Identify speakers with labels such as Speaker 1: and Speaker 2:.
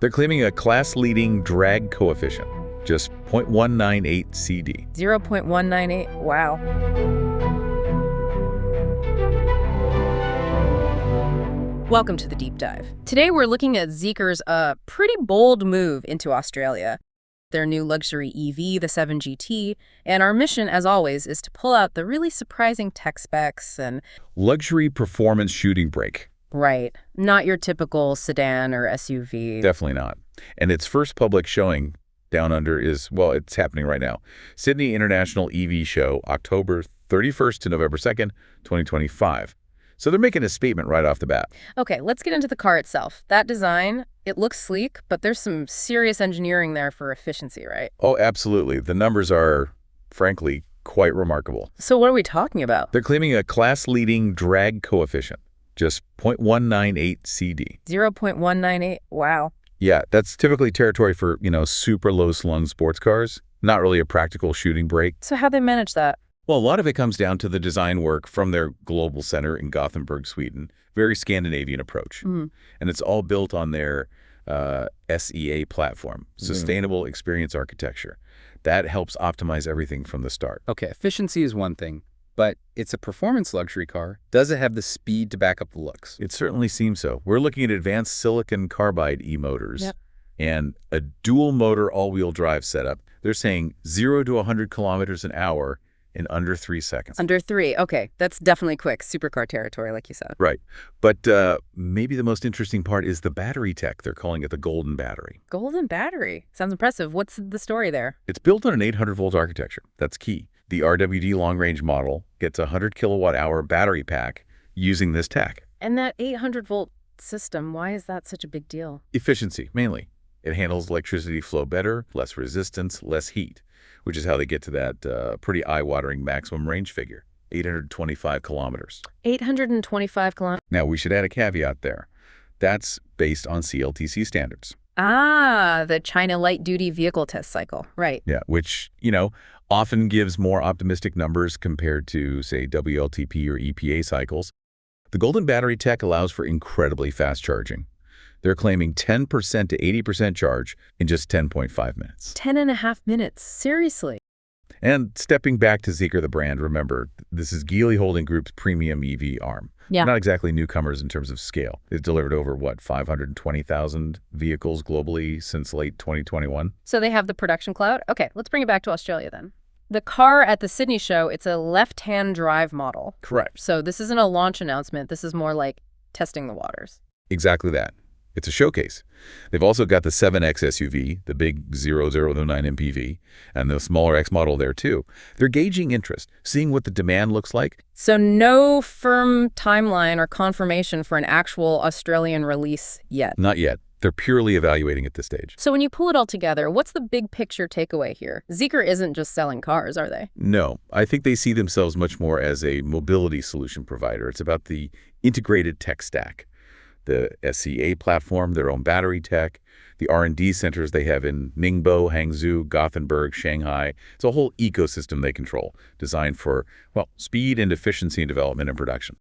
Speaker 1: They're claiming a class-leading drag coefficient, just 0.198 CD.
Speaker 2: 0.198, wow. Welcome to the Deep Dive. Today we're looking at Zeekr's pretty bold move into Australia, their new luxury EV, the 7GT, and our mission, as always, is to pull out the really surprising tech specs and...
Speaker 1: Luxury performance shooting brake.
Speaker 2: Right. Not your typical sedan or SUV.
Speaker 1: Definitely not. And its first public showing down under is, well, it's happening right now. Sydney International EV Show, October 31st to November 2nd, 2025. So they're making a statement right off the bat.
Speaker 2: Okay, let's get into the car itself. That design, it looks sleek, but there's some serious engineering there for efficiency, right?
Speaker 1: Oh, absolutely. The numbers are, frankly, quite remarkable.
Speaker 2: So what are we talking about?
Speaker 1: They're claiming a class-leading drag coefficient, just 0.198 CD.
Speaker 2: 0.198, wow.
Speaker 1: Yeah, that's typically territory for, super low-slung sports cars. Not really a practical shooting brake.
Speaker 2: So how'd they manage that?
Speaker 1: Well, a lot of it comes down to the design work from their global center in Gothenburg, Sweden. Very Scandinavian approach. And it's all built on their SEA platform, Sustainable Experience Architecture. That helps optimize everything from the start.
Speaker 3: Okay, efficiency is one thing, but it's a performance luxury car. Does it have the speed to back up the looks?
Speaker 1: It certainly seems so. We're looking at advanced silicon carbide e-motors and a dual motor all-wheel drive setup. They're saying 0 to 100 kilometers an hour in under 3 seconds.
Speaker 2: Under 3, okay. That's definitely quick. Supercar territory, like you said.
Speaker 1: Right. But maybe the most interesting part is the battery tech. They're calling it the golden battery.
Speaker 2: Golden battery. Sounds impressive. What's the story there?
Speaker 1: It's built on an 800-volt architecture. That's key. The RWD long-range model gets a 100 kilowatt-hour battery pack using this tech.
Speaker 2: And that 800-volt system, why is that such a big deal?
Speaker 1: Efficiency, mainly. It handles electricity flow better, less resistance, less heat, which is how they get to that pretty eye-watering maximum range figure, 825 kilometers.
Speaker 2: 825 kilometers.
Speaker 1: Now, we should add a caveat there. That's based on CLTC standards.
Speaker 2: Ah, the China Light-Duty Vehicle Test Cycle. Right.
Speaker 1: Yeah, which, often gives more optimistic numbers compared to, say, WLTP or EPA cycles. The golden battery tech allows for incredibly fast charging. They're claiming 10% to 80% charge in just 10.5 minutes.
Speaker 2: 10.5 minutes. Seriously.
Speaker 1: And stepping back to Zeekr, the brand, remember, this is Geely Holding Group's premium EV arm.
Speaker 2: Yeah.
Speaker 1: Not exactly newcomers in terms of scale. They've delivered over, 520,000 vehicles globally since late 2021.
Speaker 2: So they have the production cloud? Okay, let's bring it back to Australia then. The car at the Sydney show, it's a left-hand drive model.
Speaker 1: Correct.
Speaker 2: So this isn't a launch announcement. This is more like testing the waters.
Speaker 1: Exactly that. It's a showcase. They've also got the 7X SUV, the big 0009 MPV, and the smaller X model there too. They're gauging interest, seeing what the demand looks like.
Speaker 2: So no firm timeline or confirmation for an actual Australian release yet?
Speaker 1: Not yet. They're purely evaluating at this stage.
Speaker 2: So when you pull it all together, what's the big picture takeaway here? Zeekr isn't just selling cars, are they?
Speaker 1: No. I think they see themselves much more as a mobility solution provider. It's about the integrated tech stack. The SEA platform, their own battery tech, the R&D centers they have in Ningbo, Hangzhou, Gothenburg, Shanghai. It's a whole ecosystem they control, designed for, speed and efficiency in development and production.